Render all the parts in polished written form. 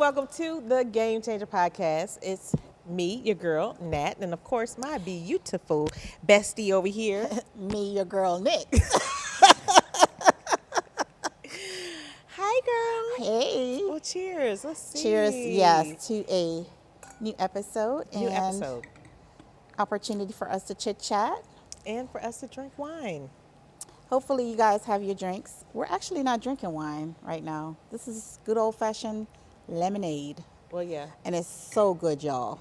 Welcome to the GameChangher podcast. It's me, your girl, Nat, and of course, my beautiful bestie over here. Me, your girl, Nix. Hi, girl. Hey. Well, cheers. Let's see. Cheers, yes, to a new episode New and episode. opportunity for us to chit chat. And for us to drink wine. Hopefully, you guys have your drinks. We're actually not drinking wine right now. This is good old fashioned lemonade, Well, yeah. and it's so good, y'all.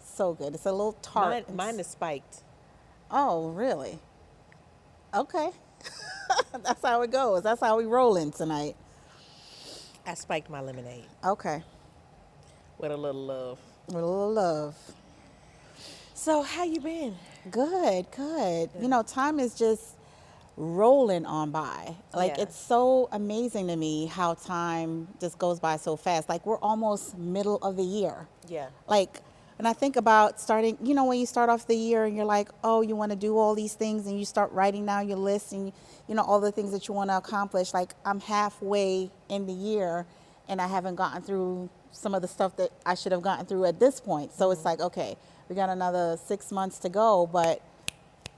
So good. It's a little tart. Mine is spiked. Oh, really? Okay. That's how it goes. That's how we rolling tonight. I spiked my lemonade Okay. with a little love. With a little love. So, how you been? Good. You know, time is just rolling on by. Like, Yeah. it's so amazing to me how time just goes by so fast. Like, we're almost middle of the year. Yeah. Like, when I think about starting, you know, when you start off the year and you're like, oh, you want to do all these things and you start writing down your list and, you know, all the things that you want to accomplish. Like, I'm halfway in the year and I haven't gotten through some of the stuff that I should have gotten through at this point. So it's like, okay, we got another 6 months to go, but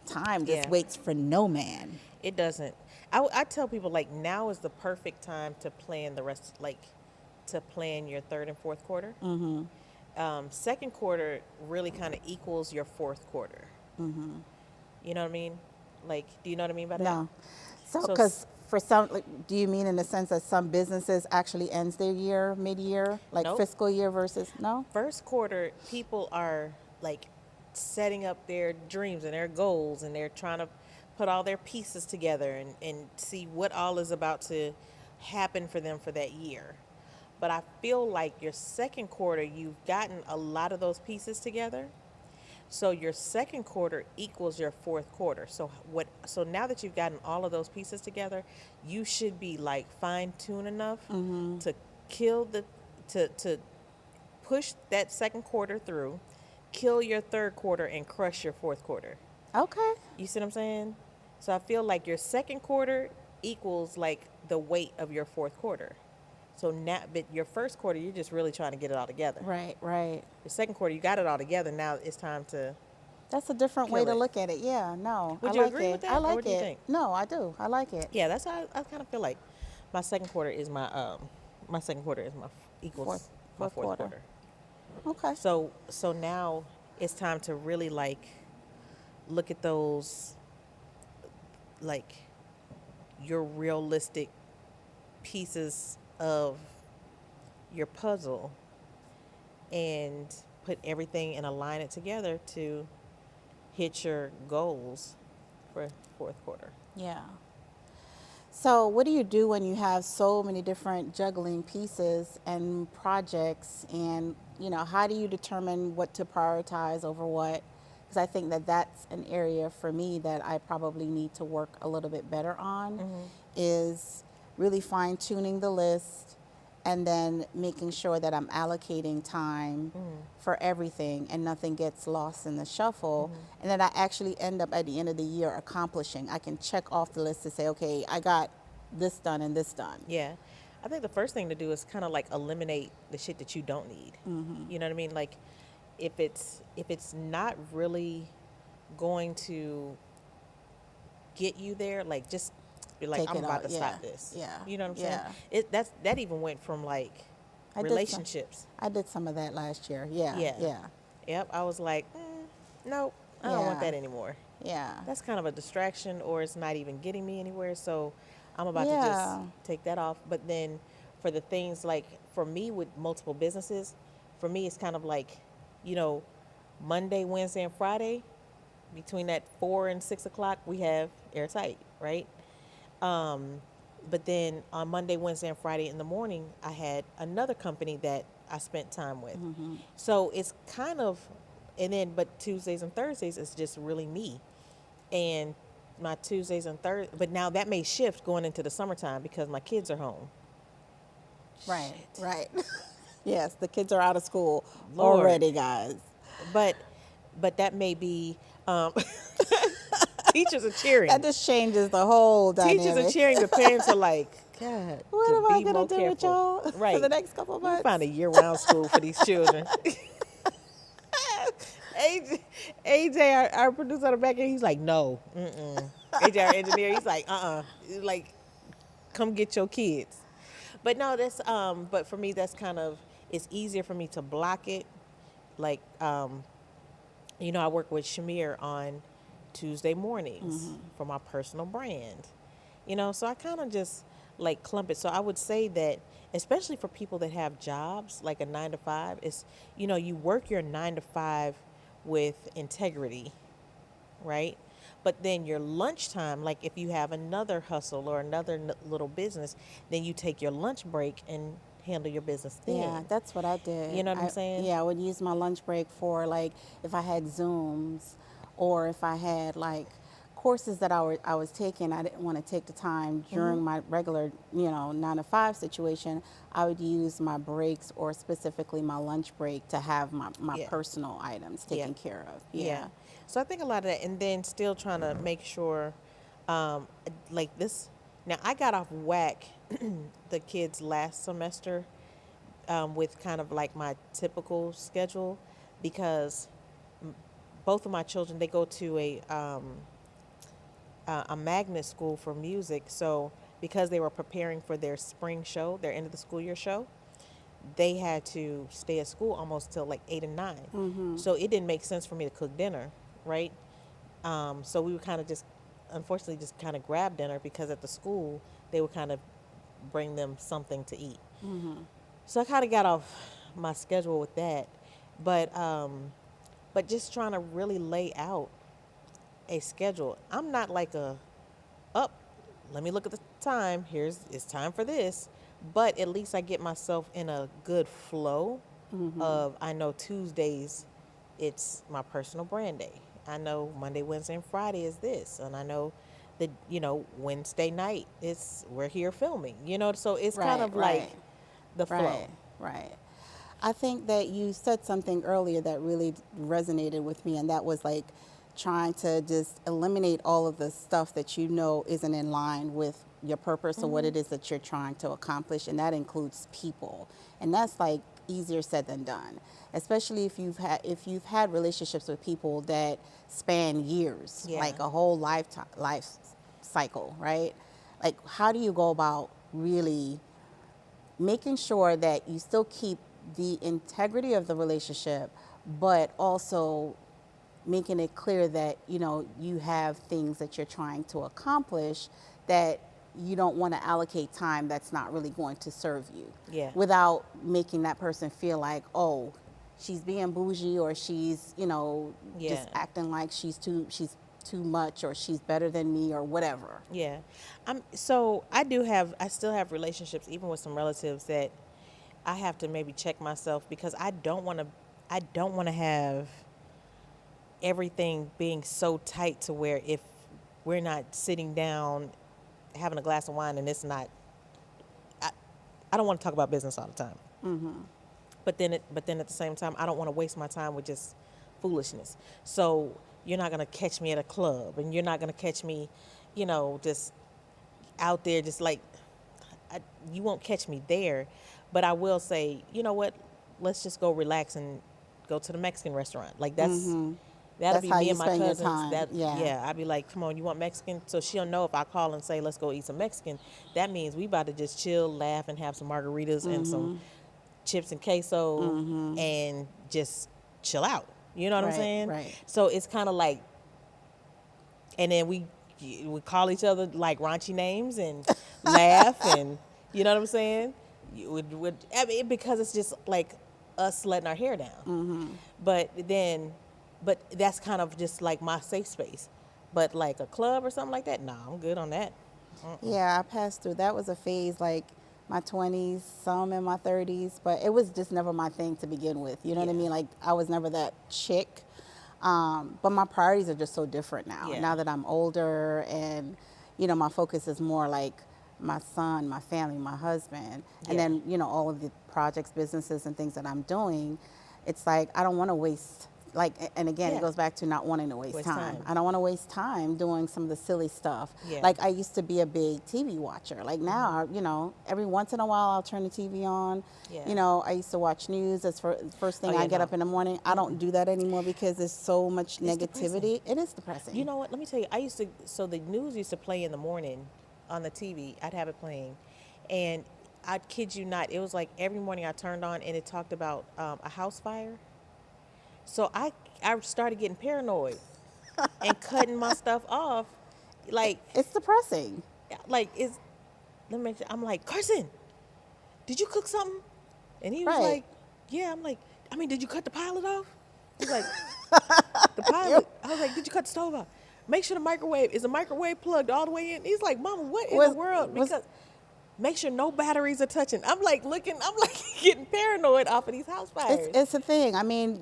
time just Yeah. waits for no man. It doesn't. I tell people, like, now is the perfect time to plan the rest, like, to plan your third and fourth quarter. Second quarter really kind of equals your fourth quarter. You know what I mean? Like, do you know what I mean by that? No. So, So because for some, like, do you mean in the sense that some businesses actually ends their year mid-year, like Nope. fiscal year versus, no? First quarter, people are, like, setting up their dreams and their goals, and they're trying to put all their pieces together and see what all is about to happen for them for that year. But I feel like your second quarter, you've gotten a lot of those pieces together. So your second quarter equals your fourth quarter. So now that you've gotten all of those pieces together, you should be like fine-tuned enough to kill to push that second quarter through, kill your third quarter and crush your fourth quarter. Okay. You see what I'm saying? So I feel like your second quarter equals like the weight of your fourth quarter. So now, but your first quarter, you're just really trying to get it all together. Right. The second quarter, you got it all together. Now it's time to. That's a different way Kill to it. look at it. Yeah, no. Would I you like agree it. with that, I or like what do you it. think? No, I do. I like it. Yeah, that's how I kind of feel like my second quarter is my second quarter is my equals my fourth quarter. Okay. So now it's time to really like look at those, like, your realistic pieces of your puzzle and put everything and align it together to hit your goals for fourth quarter. Yeah. So, what do you do when you have so many different juggling pieces and projects? And, you know, how do you determine what to prioritize over what? Because I think that that's an area for me that I probably need to work a little bit better on, is really fine tuning the list and then making sure that I'm allocating time for everything and nothing gets lost in the shuffle. And then I actually end up at the end of the year accomplishing. I can check off the list to say, okay, I got this done and this done. Yeah. I think the first thing to do is kind of like eliminate the shit that you don't need. You know what I mean? Like, if it's not really going to get you there, like, just be like, Take I'm it about out. to stop this. Yeah. You know what I'm Yeah. saying? That even went from like I did some- relationships. I did some of that last year. Yeah. Yeah. Yeah. Yep. I was like, nope, I don't want Yeah. that anymore. Yeah. That's kind of a distraction, or it's not even getting me anywhere. So I'm about to Yeah. just take that off. But then for the things like, for me with multiple businesses, for me it's kind of like, you know, Monday, Wednesday, and Friday, between that 4 and 6 o'clock, we have airtight, right? But then on Monday, Wednesday, and Friday in the morning, I had another company that I spent time with. So it's kind of, and then, but Tuesdays and Thursdays, it's just really me. And my Tuesdays and Thursdays, but now that may shift going into the summertime because my kids are home. Right, Shit. right. Yes, the kids are out of school Lord. already, guys. But that may be teachers are cheering. That just changes the whole Teachers are dynamic. cheering, but parents are like, God, What to am I be gonna more do with careful. y'all for the Right. next couple of Let me find months? a year-round school for these children. AJ, our producer on the back end, he's like, no. Mm-mm. AJ, our engineer, he's like, like, come get your kids. But no, that's but for me that's kind of, it's easier for me to block it. Like I work with Shamir on Tuesday mornings for my personal brand. So I kind of just like clump it. So I would say that, especially for people that have jobs like a 9 to 5, is you work your 9 to 5 with integrity, right? But then your lunchtime, like if you have another hustle or another little business, then you take your lunch break and handle your business Yeah, then. that's what I did. You know what I'm saying? I would use my lunch break for like if I had Zooms or if I had like courses that I was taking, I didn't want to take the time during my regular, 9 to 5 situation. I would use my breaks or specifically my lunch break to have my Yeah. personal items Yeah. taken care of. Yeah. Yeah. So I think a lot of that, and then still trying to make sure, like this. Now I got off whack the kids last semester with kind of like my typical schedule, because both of my children, they go to a magnet school for music. So because they were preparing for their spring show, their end of the school year show, they had to stay at school almost till like 8 and 9. So it didn't make sense for me to cook dinner, right? So we would kind of just, unfortunately, just kind of grab dinner, because at the school they would kind of bring them something to eat. So I kind of got off my schedule with that, but just trying to really lay out a schedule. I'm not like up. Let me look at the time. It's time for this. But at least I get myself in a good flow of, I know Tuesdays it's my personal brand day. I know Monday, Wednesday, and Friday is this, and I know that Wednesday night we're here filming. So it's kind Right, of like right. the Right, flow. right. I think that you said something earlier that really resonated with me, and that was like trying to just eliminate all of the stuff that you know isn't in line with your purpose or what it is that you're trying to accomplish, and that includes people. And that's like easier said than done, especially if you've had relationships with people that span years, Yeah. like a whole life cycle, right? Like, how do you go about really making sure that you still keep the integrity of the relationship, but also making it clear that you have things that you're trying to accomplish, that you don't want to allocate time that's not really going to serve you, Yeah. without making that person feel like, oh, she's being bougie, or she's Yeah. just acting like she's too much, or she's better than me, or whatever. Yeah. I still have relationships, even with some relatives, that I have to maybe check myself, because I don't want to have everything being so tight to where, if we're not sitting down having a glass of wine and it's not, I, I don't want to talk about business all the time. But then at the same time, I don't want to waste my time with just foolishness. So you're not gonna catch me at a club, and you're not gonna catch me, just out there, just like, you won't catch me there. But I will say, you know what? Let's just go relax and go to the Mexican restaurant. Like that'll That's be how me you and my spend your cousins. time. Yeah. I'd be like, come on, you want Mexican? So she'll know if I call and say, let's go eat some Mexican. That means we about to just chill, laugh, and have some margaritas and some chips and queso, and just chill out. You know what I'm Right, saying? right. So it's kind of like, and then we call each other like raunchy names and laugh, and you know what I'm saying? I mean, because it's just like us letting our hair down. But that's kind of just like my safe space. But like a club or something like that, nah, I'm good on that. Yeah, I passed through. That was a phase, like my 20s, some in my 30s, but it was just never my thing to begin with. You know what I Yeah. mean? Like, I was never that chick. But my priorities are just so different now. Yeah. Now that I'm older, and my focus is more like my son, my family, my husband, and Yeah. then, all of the projects, businesses, and things that I'm doing. It's like I don't want to waste, like, and again, it Yeah. goes back to not wanting to waste Waste time. time. I don't want to waste time doing some of the silly stuff. Yeah. Like, I used to be a big TV watcher. Like, Hmm. now, every once in a while I'll turn the TV on. Yeah. I used to watch news. That's first Oh thing yeah. I get No. up in the morning. I don't do that anymore because there's so much It's depressing. negativity. It is You depressing. know what? Let me tell you. I used to. So the news used to play in the morning on the TV. I'd have it playing, and I kid you not, it was like every morning I turned on and it talked about a house fire. So I started getting paranoid and cutting my stuff off. Like It's depressing. like is let me make sure. I'm like, Carson, did you cook something? And he was Right. like, yeah. I'm like, I mean, did you cut the pilot off? He's like, the Yep. pilot. I was like, did you cut the stove off? Make sure the microwave is the microwave plugged all the way in. He's like, Mama, what in the world? Was Because make sure no batteries are touching. I'm like looking. I'm like getting paranoid off of these house fires. it's a thing. I mean,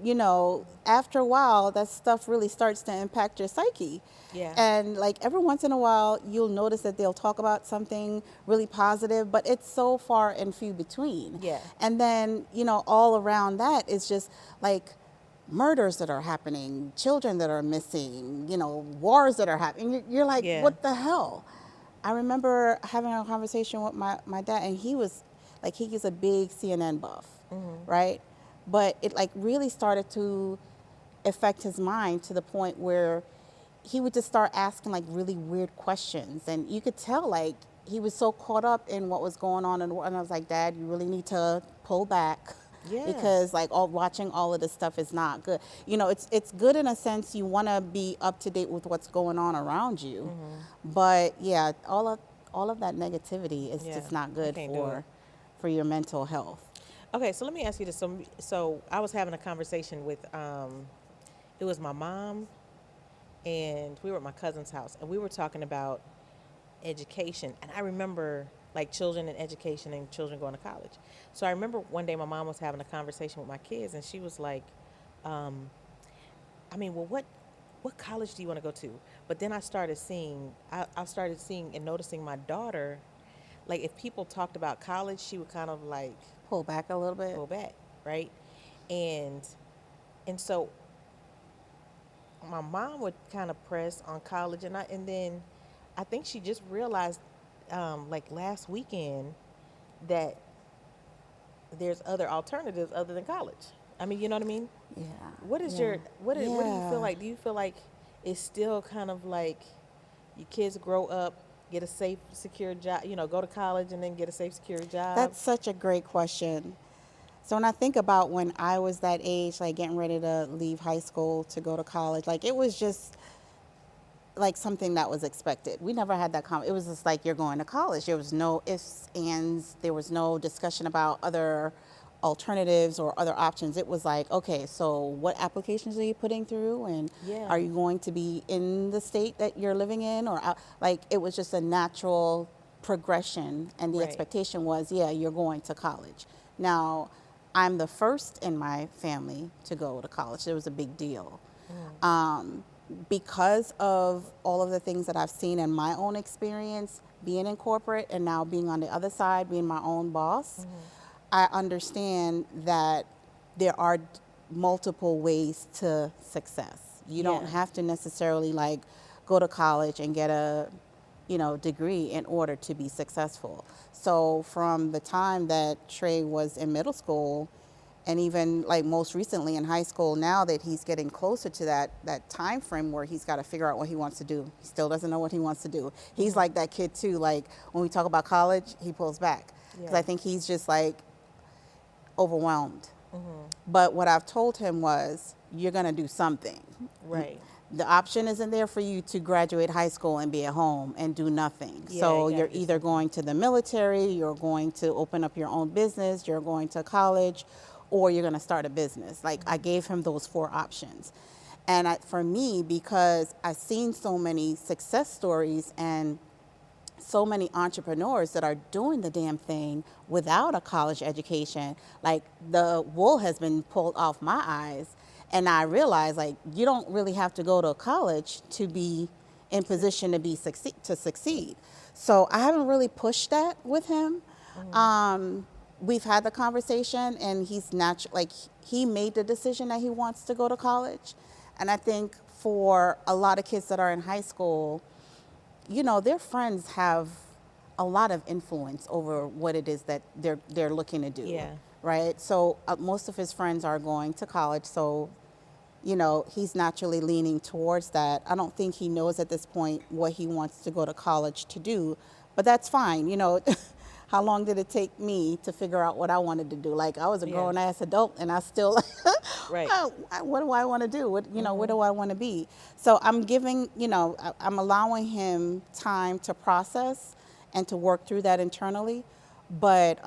after a while, that stuff really starts to impact your psyche. Yeah. And like every once in a while, you'll notice that they'll talk about something really positive, but it's so far and few between. Yeah. And then, all around that is just like murders that are happening, children that are missing, wars that are happening. You're like, Yeah. what the hell? I remember having a conversation with my dad, and he was like, he is a big CNN buff, right? But it like really started to affect his mind to the point where he would just start asking like really weird questions, and you could tell like he was so caught up in what was going on in the world. And I was like, Dad, you really need to pull back. Yeah. Because like watching all of this stuff is not good. It's good in a sense. You want to be up to date with what's going on around you, but yeah, all of that negativity is Yeah. just not I good can't do it. for your mental health. Okay, so let me ask you this. So I was having a conversation with it was my mom, and we were at my cousin's house, and we were talking about education. And I remember like children in education and children going to college. So I remember one day my mom was having a conversation with my kids, and she was like, um, I mean, well, what college do you want to go to? But then I started seeing and noticing my daughter, like if people talked about college, she would kind of like Pull back a little bit. go back, right? And and so my mom would kind of press on college, and then I think she just realized like last weekend that there's other alternatives other than college. I mean, you know what I mean? Yeah. What is Yeah. what do you feel Yeah. like? Do you feel like it's still kind of like your kids grow up, get a safe, secure job, go to college and then get a safe, secure job? That's such a great question. So when I think about when I was that age, like getting ready to leave high school to go to college, like it was just like something that was expected. We never had that it was just like you're going to college. There was no ifs, ands. There was no discussion about other alternatives or other options. It was like, okay, so what applications are you putting through, and Yeah. are you going to be in the state that you're living in, or out? Like it was just a natural progression, and the Right. expectation was, yeah, you're going to college. Now, I'm the first in my family to go to college. It was a big deal. Because of all of the things that I've seen in my own experience, being in corporate and now being on the other side, being my own boss, I understand that there are multiple ways to success. You don't Yeah. have to necessarily like go to college and get a degree in order to be successful. So from the time that Trey was in middle school, and even like most recently in high school, now that he's getting closer to that time frame where he's got to figure out what he wants to do. He still doesn't know what he wants to do. He's like that kid too. Like when we talk about college, he pulls back because Yeah. I think he's just like overwhelmed. But what I've told him was, you're going to do something. Right. The option isn't there for you to graduate high school and be at home and do nothing. Yeah, So you you're gotta do either something. going to the military, you're going to open up your own business, you're going to college, or you're going to start a business. Like I gave him those four options. And for me, because I've seen so many success stories and so many entrepreneurs that are doing the damn thing without a college education, like the wool has been pulled off my eyes. And I realized like you don't really have to go to college to be in position to be succeed. So I haven't really pushed that with him. We've had the conversation, and he's like he made the decision that he wants to go to college, and I think for a lot of kids that are in high school, their friends have a lot of influence over what it is that they're looking to do. Yeah. Right. So most of his friends are going to college, so he's naturally leaning towards that. I don't think he knows at this point what he wants to go to college to do, but that's fine. How long did it take me to figure out what I wanted to do? Like, I was a Yeah. grown ass adult, and I still, Right. what do I want to do? What do I want to be? So I'm giving, I'm allowing him time to process and to work through that internally. But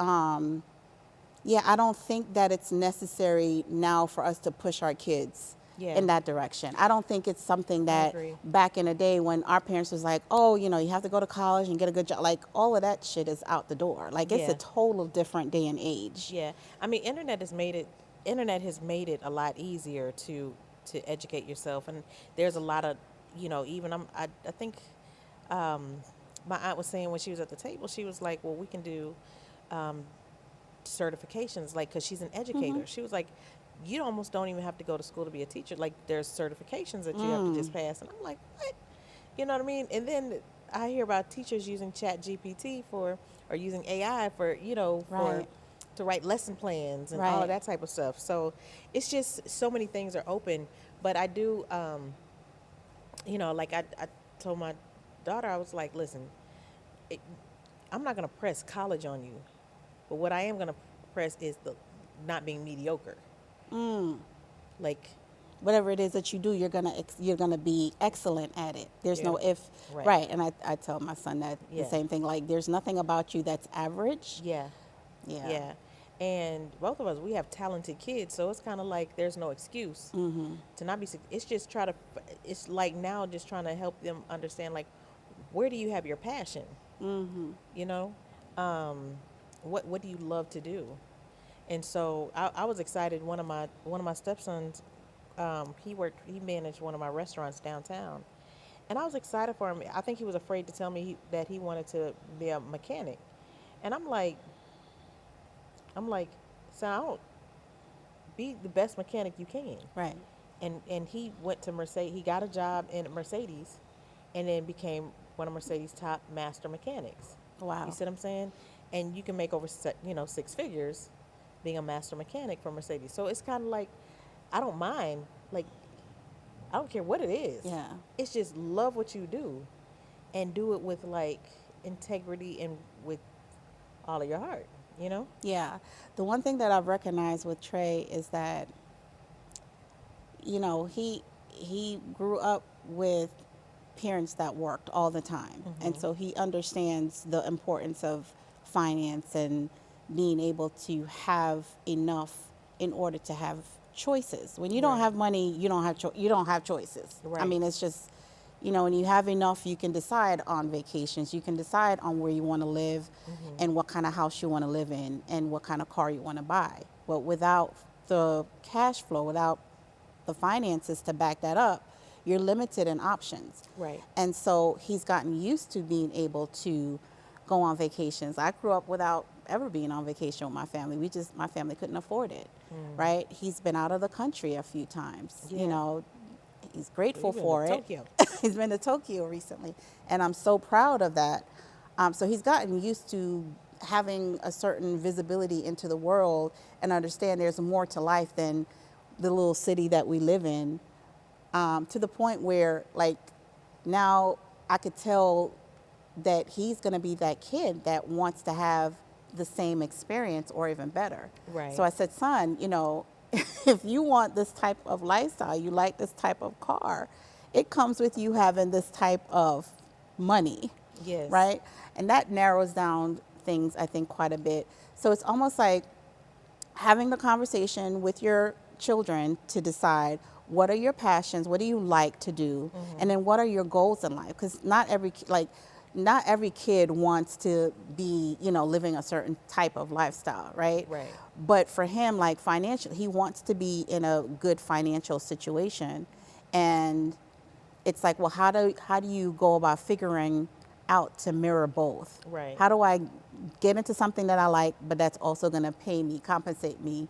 yeah, I don't think that it's necessary now for us to push our kids Yeah. in that direction. I don't think it's something that agree. back in the day when our parents was like, oh, you have to go to college and get a good job. Like, all of that shit is out the door. Like, it's Yeah. a total different day and age. Yeah, I mean, internet has made it a lot easier to educate yourself, and there's a lot of, even I think my aunt was saying when she was at the table, she was like, well, we can do certifications, like, because she's an educator. She was like, you almost don't even have to go to school to be a teacher. Like, there's certifications that you have to just pass, and I'm like, what? You know what I mean? And then I hear about teachers using Chat GPT or using AI for, Right. to write lesson plans and all Right. of that type of stuff. So it's just so many things are open. But I do, like I told my daughter, I was like, listen, it, I'm not going to press college on you. But what I am going to press is the not being mediocre. Like, Whatever it is that you do, you're gonna be excellent at it. There's no Yeah. if. Right. And I tell my son that Yeah. the same thing. Like, there's nothing about you that's average. yeah. Yeah. Yeah. And both of us, we have talented kids, so it's kind of like there's no excuse to not be. It's just it's like now just trying to help them understand, like, where do you have your passion? You know, what do you love to do? And so I was excited. One of my stepsons, he managed one of my restaurants downtown, and I was excited for him. I think he was afraid to tell me that he wanted to be a mechanic, and I'm like, so I don't be the best mechanic you can. Right. And he went to Mercedes. He got a job in Mercedes, and then became one of Mercedes' top master mechanics. Wow. You see what I'm saying? And you can make over 6 figures being a master mechanic for Mercedes. So it's kind of like, I don't mind. Like, I don't care what it is. Yeah. It's just love what you do, and do it with, like, integrity and with all of your heart. Yeah. The one thing that I've recognized with Trey is that, he grew up with parents that worked all the time. And so he understands the importance of finance and being able to have enough in order to have choices. When you don't Right. have money, you don't have choices. I Right. mean, it's just, when you have enough, you can decide on vacations. You can decide on where you want to live and what kind of house you want to live in and what kind of car you want to buy. But without the cash flow, without the finances to back that up, you're limited in options. Right. And so he's gotten used to being able to go on vacations. I grew up without ever being on vacation with my family. My family couldn't afford it, right? He's been out of the country a few times. Yeah. He's grateful Even for to it. Tokyo. He's been to Tokyo recently, and I'm so proud of that. So he's gotten used to having a certain visibility into the world and understand there's more to life than the little city that we live in, to the point where, like, now I could tell that he's going to be that kid that wants to have the same experience or even better. Right. So I said, son, if you want this type of lifestyle, you like this type of car, it comes with you having this type of money. Yes. Right? And that narrows down things, I think, quite a bit. So it's almost like having the conversation with your children to decide what are your passions, what do you like to do, and then what are your goals in life? Because not every kid wants to be, living a certain type of lifestyle, right? Right. But for him, like, financially, he wants to be in a good financial situation. And it's like, well, how do you go about figuring out to mirror both? Right. How do I get into something that I like, but that's also going to pay me, compensate me,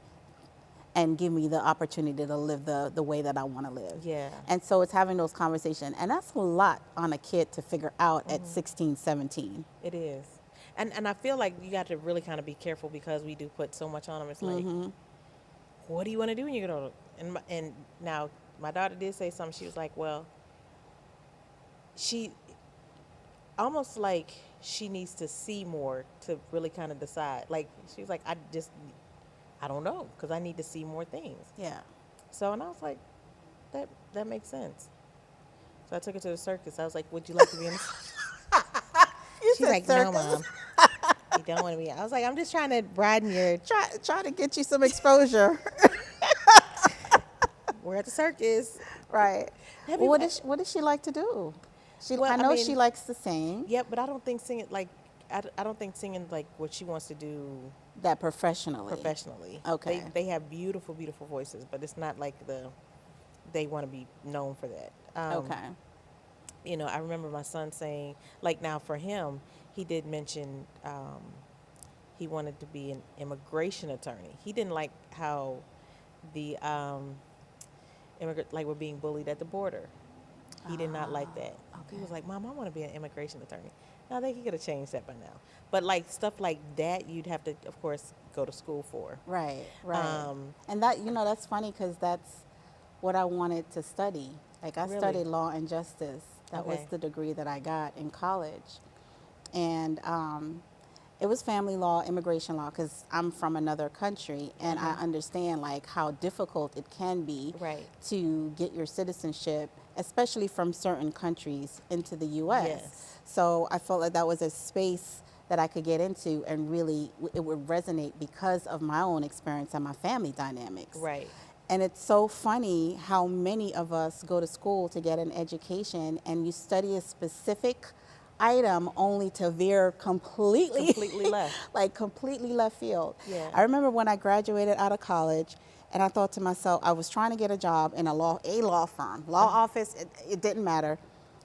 and give me the opportunity to live the way that I want to live? Yeah. And so it's having those conversations, and that's a lot on a kid to figure out at 16, 17. It is. And I feel like you got to really kind of be careful because we do put so much on them. It's like, what do you want to do when you get older? And now my daughter did say something. She was like, well, she almost like she needs to see more to really kind of decide. Like she's like, I don't know because I need to see more things. Yeah. So and I was like, that makes sense. So I took her to the circus. I was like, would you like to be in the You She's said like, no, circus. Mom. You don't want to be. I was like, I'm just trying to broaden your. Try to get you some exposure. We're at the circus. Right. Have Well, you- what does she like to do? Well, I I know mean- she likes to sing. Yeah, but I don't think singing like I don't think singing like what she wants to do That professionally. professionally. Okay. They have beautiful beautiful voices, but it's not like they want to be known for that. Okay. You know, I remember my son saying like now for him, he did mention he wanted to be an immigration attorney. He didn't like how the immigrant like were being bullied at the border. He did not like that. He was like, Mom, I want to be an immigration attorney. Now, I think he could have changed that by now. But like stuff like that, you'd have to, of course, go to school for. Right. Right. Um, And that that's funny because that's what I wanted to study. Like I Really? studied law and justice. That was Okay. the degree that I got in college, and it was family law, immigration law, because I'm from another country, and I understand like how difficult it can be Right. to get your citizenship, especially from certain countries, into the U.S. Yes. So I felt like that was a space that I could get into, and really it would resonate because of my own experience and my family dynamics. Right. And it's so funny how many of us go to school to get an education and you study a specific item only to veer Completely left. like completely left field. Yeah. I remember when I graduated out of college and I thought to myself, I was trying to get a job in a law firm, law office, it didn't matter.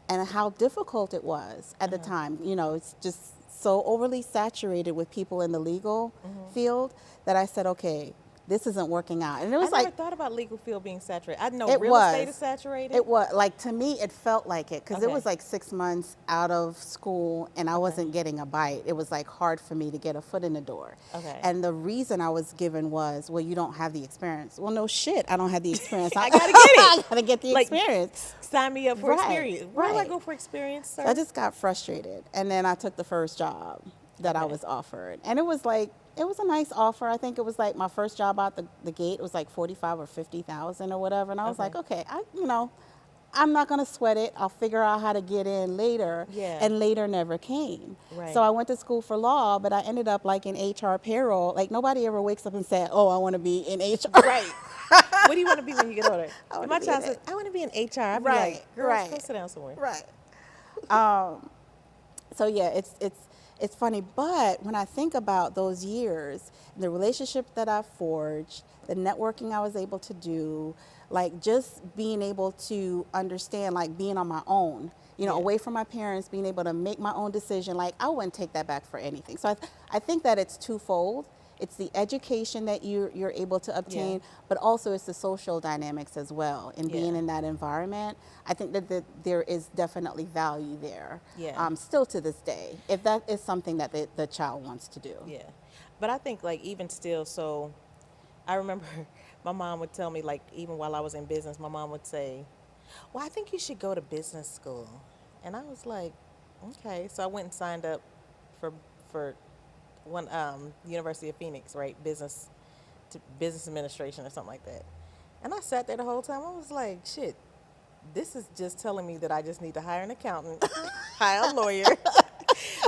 And how difficult it was at the time. It's just so overly saturated with people in the legal field that I said, okay, this isn't working out. And it was I like, never thought about legal field being saturated. I know it real was. estate is saturated. It was like, to me, it felt like it because it Okay. was like 6 months out of school and I wasn't getting a bite. It was like hard for me to get a foot in the door. Okay. And the reason I was given was, well, you don't have the experience. Well, no shit, I don't have the experience. I gotta get it. I gotta get the Like, experience. Sign me up for Right, experience. Where do I right. go for experience, sir? So I just got frustrated. And then I took the first job that I Okay. was offered. And it was like, it was a nice offer. I think it was like my first job out the gate. It was like 45 or 50,000 or whatever. And I was like, okay, I'm not going to sweat it. I'll figure out how to get in later. Yeah. And later never came. Right. So I went to school for law, but I ended up like in HR payroll. Like nobody ever wakes up and said, oh, I want to be in HR. Right. What do you want to be when you get older? I wanna My be child in says, I want to be in HR. I'd be Right, like, girl, right. go sit down somewhere. Right. So yeah, it's funny, but when I think about those years, the relationship that I forged, the networking I was able to do, like just being able to understand, like being on my own, Yeah. away from my parents, being able to make my own decision, like I wouldn't take that back for anything. So I think that it's twofold. It's the education that you're able to obtain, but also it's the social dynamics as well. And being Yeah. in that environment, I think that there is definitely value there. Yeah. Still to this day, if that is something that the child wants to do. Yeah. But I think like even still, so I remember my mom would tell me like even while I was in business, my mom would say, well, I think you should go to business school. And I was like, okay. So I went and signed up for one University of Phoenix, right? Business administration or something like that. And I sat there the whole time. I was like, shit, this is just telling me that I just need to hire an accountant, hire a lawyer.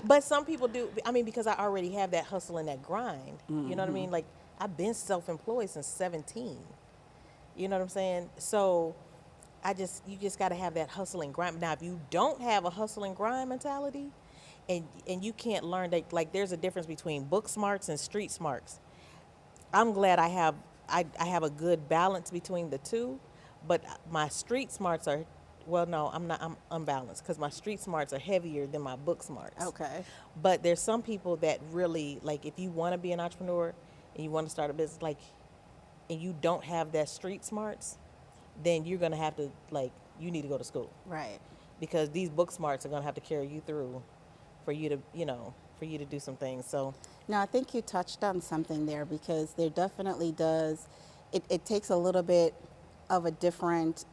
But some people do, I mean, because I already have that hustle and that grind. You know what I mean? Like, I've been self-employed since 17. You know what I'm saying? So you just got to have that hustle and grind. Now, if you don't have a hustle and grind mentality, and you can't learn that, like, there's a difference between book smarts and street smarts. I'm glad I have a good balance between the two, but my street smarts are well, no, I'm not. I'm unbalanced because my street smarts are heavier than my book smarts. Okay. But there's some people that really like. If you want to be an entrepreneur and you want to start a business, like, and you don't have that street smarts, then you're gonna have to like. You need to go to school Right. because these book smarts are gonna have to carry you through, for you to for you to do some things. So Now, I think you touched on something there because there definitely does, it takes a little bit of a different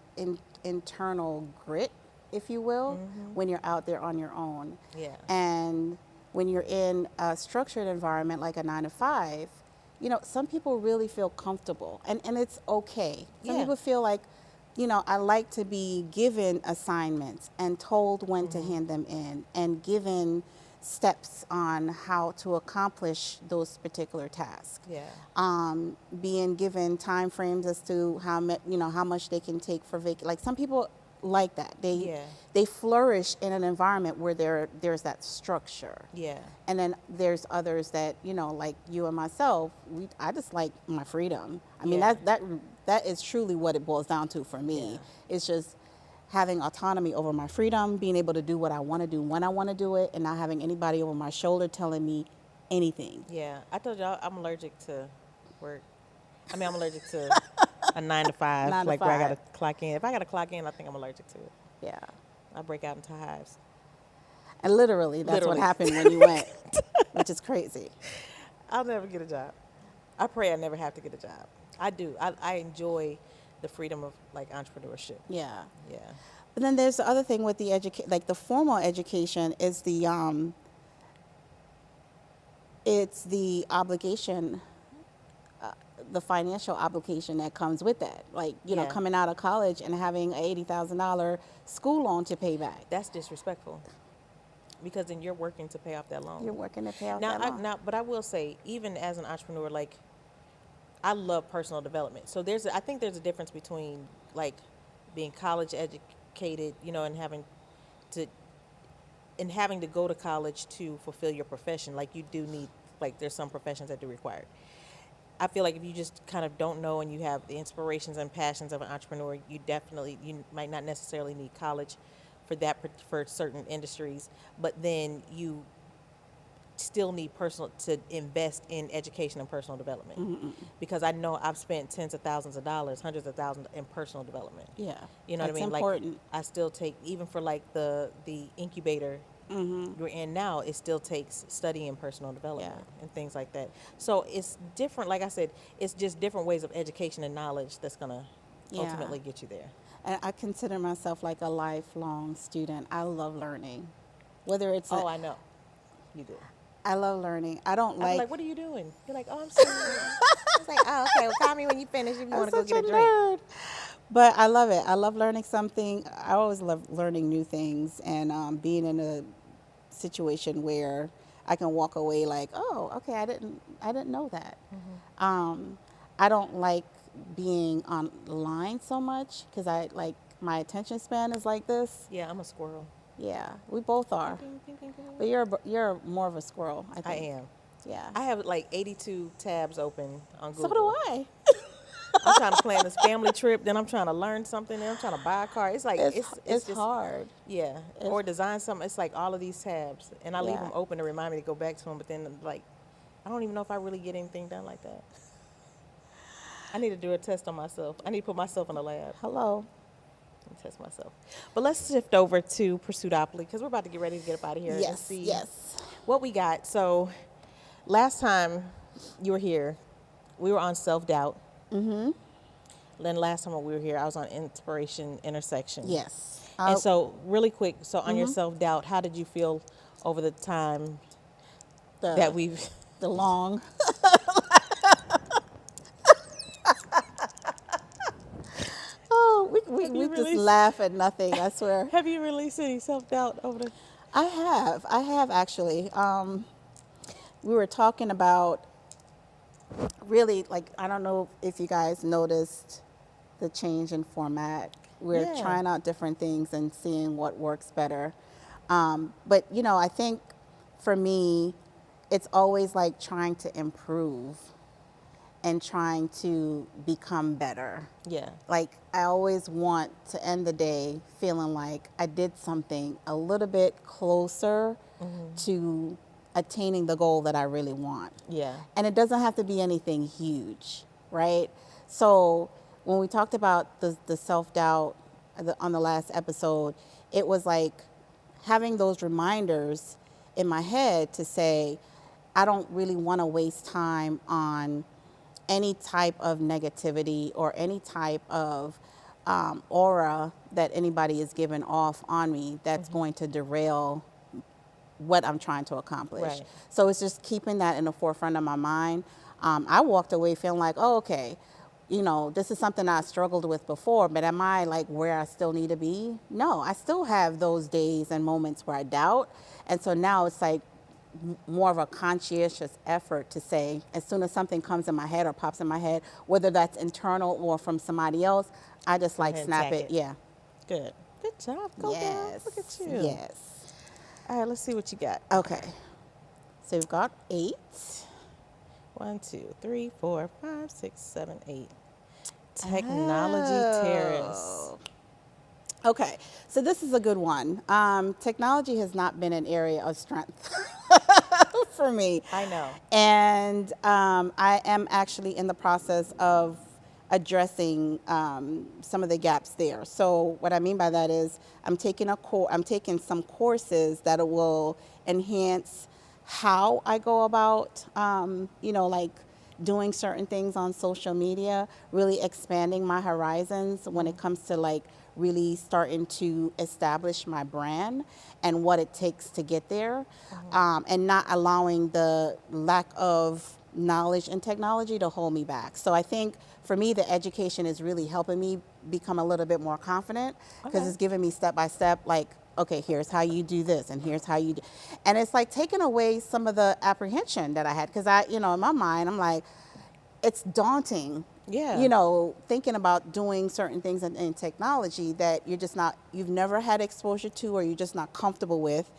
internal grit, if you will, when you're out there on your own. yeah, And when you're in a structured environment like a 9 to 5, some people really feel comfortable and it's okay. Some Yeah. people feel like, I like to be given assignments and told when to hand them in and given steps on how to accomplish those particular tasks. yeah, Being given time frames as to how much they can take for vacation. Like some people like that. Yeah. They flourish in an environment where there's that structure. yeah, And then there's others that, like you and myself, I just like my freedom. I mean, Yeah. that is truly what it boils down to for me. Yeah. It's just having autonomy over my freedom, being able to do what I want to do when I want to do it, and not having anybody over my shoulder telling me anything. yeah. I told y'all I'm allergic to work. I mean, I'm allergic to a 9 to 5, 9 to like where I gotta 5. clock in. If I gotta clock in, I think I'm allergic to it. Yeah. I break out into hives. And literally, that's Literally. what happened when you went, which is crazy. I'll never get a job. I pray I never have to get a job. I do. I enjoy the freedom of like entrepreneurship. Yeah. Yeah. But then there's the other thing with the like the formal education is it's the obligation, the financial obligation that comes with that. Like, Yeah. coming out of college and having a $80,000 school loan to pay back. That's disrespectful. Because then you're working to pay off that loan. You're working to pay off Now, that loan. but I will say, even as an entrepreneur, like I love personal development. So I think there's a difference between like being college educated, and having to go to college to fulfill your profession. Like you do need, like there's some professions that do require it. I feel like if you just kind of don't know and you have the inspirations and passions of an entrepreneur, you might not necessarily need college for certain industries, but then you still need to invest in education and personal development. Because I know I've spent tens of thousands of dollars, hundreds of thousands in personal development. Yeah. You know what I That's mean? important. Like I still take, even for like the incubator you're in now, it still takes studying personal development and things like that. So it's different. Like I said, it's just different ways of education and knowledge that's gonna ultimately get you there. And I consider myself like a lifelong student. I love learning. Whether it's Oh, I know. You do. I love learning. I don't I'm like like, what are you doing? You're like, oh, I'm studying. I was like, oh, okay. Well, call me when you finish if you want to go such get a a drink. nerd. But I love it. I love learning something. I always love learning new things and being in a situation where I can walk away like, oh, okay, I didn't know that. I don't like being online so much because I like my attention span is like this. Yeah, I'm a squirrel. Yeah, we both are. Ping, ping, ping, ping. But you're more of a squirrel, I I think. am. Yeah. I have like 82 tabs open on Google. So do I. I'm trying to plan this family trip, then I'm trying to learn something, then I'm trying to buy a car. It's like It's just hard. Yeah, or design something. It's like all of these tabs, and I leave Yeah. them open to remind me to go back to them. But then, like, I don't even know if I really get anything done like that. I need to do a test on myself. I need to put myself in a lab Hello. and test myself. But let's shift over to Pursuitopoly because we're about to get ready to get up out of here and Yes. see Yes. what we got. So, last time you were here, we were on self-doubt. Then last time we were here, I was on inspiration intersection. Yes. And so, really quick, so on your self-doubt, how did you feel over the time that we've... the long. Oh, we you just really- laugh at nothing. I swear. Have you released any self-doubt over the... I have actually. We were talking about really like I don't know if you guys noticed the change in format. We're Yeah. trying out different things and seeing what works better. But I think for me, it's always like trying to improve. and trying to become better. Yeah. Like, I always want to end the day feeling like I did something a little bit closer to attaining the goal that I really want. Yeah. And it doesn't have to be anything huge, right? So when we talked about the self-doubt on the last episode, it was like having those reminders in my head to say, I don't really want to waste time on any type of negativity or any type of aura that anybody is giving off on me that's going to derail what I'm trying to accomplish. Right. So it's just keeping that in the forefront of my mind. I walked away feeling like, oh, okay, this is something I struggled with before, but am I like where I still need to be? No, I still have those days and moments where I doubt. And so now it's like more of a conscientious effort to say, as soon as something comes in my head or pops in my head, whether that's internal or from somebody else, I just Go like ahead and snap tack it. it. Yeah. Good. Good job. Go girl. Look at Yes. you. Yes. All right, let's see what you got. Okay. So we've got 8. 1, 2, 3, 4, 5, 6, 7, 8. Technology terrace. Oh. Okay, so this is a good one. Technology has not been an area of strength for me. I know. And I am actually in the process of addressing some of the gaps there. So what I mean by that is I'm taking some courses that will enhance how I go about, like doing certain things on social media, really expanding my horizons when it comes to like really starting to establish my brand and what it takes to get there, and not allowing the lack of knowledge and technology to hold me back. So I think for me, the education is really helping me become a little bit more confident because Okay. it's giving me step by step, like, okay, here's how you do this and here's how you do. And it's like taking away some of the apprehension that I had because in my mind, I'm like, it's daunting, Yeah. thinking about doing certain things in technology that you've never had exposure to or you're just not comfortable with,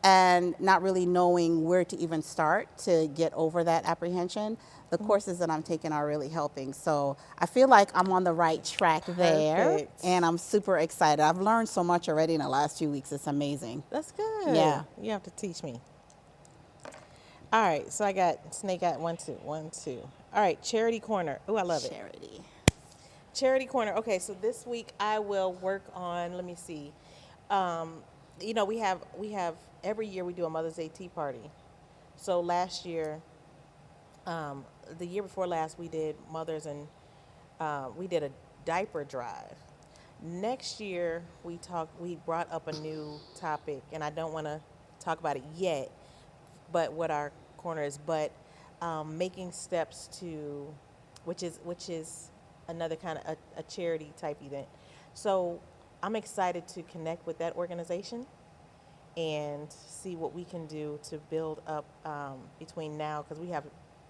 and not really knowing where to even start to get over that apprehension. The courses that I'm taking are really helping. So I feel like I'm on the right track there, Perfect. and I'm super excited. I've learned so much already in the last few weeks. It's amazing. That's good. Yeah. You have to teach me. All right, so I got Snake got 1, 2, 1, 2. All right, charity corner. Oh, I love it. Charity. Charity corner. Okay, so this week I will work on. Let me see. We have every year we do a Mother's Day tea party. So last year, the year before last, we did mothers and we did a diaper drive. Next year we brought up a new topic, and I don't want to talk about it yet, but what our corner is, but making steps to, which is another kind of a charity type event. So I'm excited to connect with that organization and see what we can do to build up between now, because we have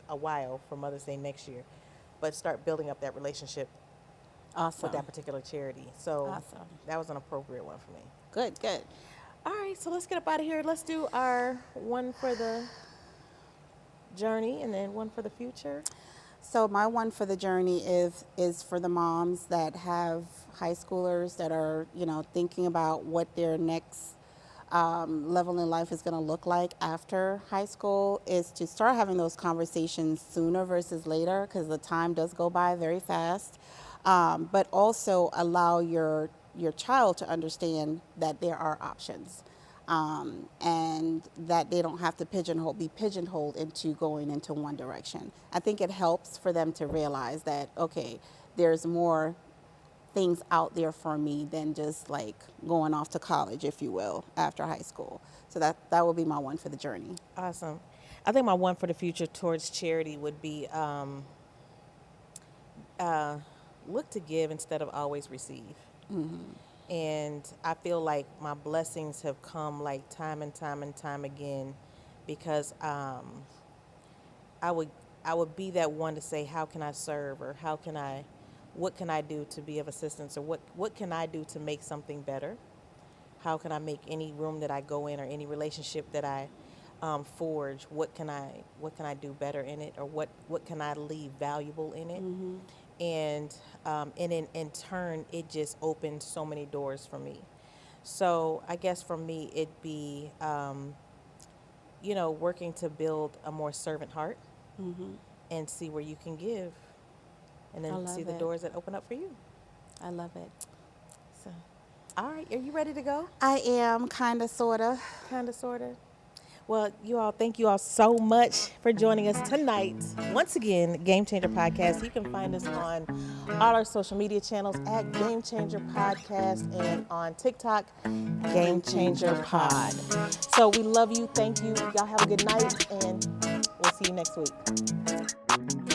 a while for Mother's Day next year, but start building up that relationship Awesome. with that particular charity. So Awesome. that was an appropriate one for me. Good, good. All right, so let's get up out of here. Let's do our one for the journey and then one for the future. So my one for the journey is for the moms that have high schoolers that are, thinking about what their next level in life is going to look like after high school, is to start having those conversations sooner versus later, because the time does go by very fast. But also allow your child to understand that there are options. And that they don't have to be pigeonholed into going into one direction. I think it helps for them to realize that, okay, there's more things out there for me than just like going off to college, if you will, after high school. So that would be my one for the journey. Awesome. I think my one for the future towards charity would be look to give instead of always receive. And I feel like my blessings have come like time and time and time again, because I would be that one to say, how can I serve, or what can I do to be of assistance, or what can I do to make something better? How can I make any room that I go in or any relationship that I forge what can I do better in it, or what can I leave valuable in it. And in turn, it just opened so many doors for me. So I guess for me, it'd be working to build a more servant heart and see where you can give, and I then see love the it. doors that open up for you. I love it. So, all right, are you ready to go? I am kind of, sort of. Kind of, sort of. Well, thank you all so much for joining us tonight. Once again, Game Changer Podcast. You can find us on all our social media channels at Game Changer Podcast, and on TikTok, Game Changer Pod. So we love you. Thank you. Y'all have a good night, and we'll see you next week.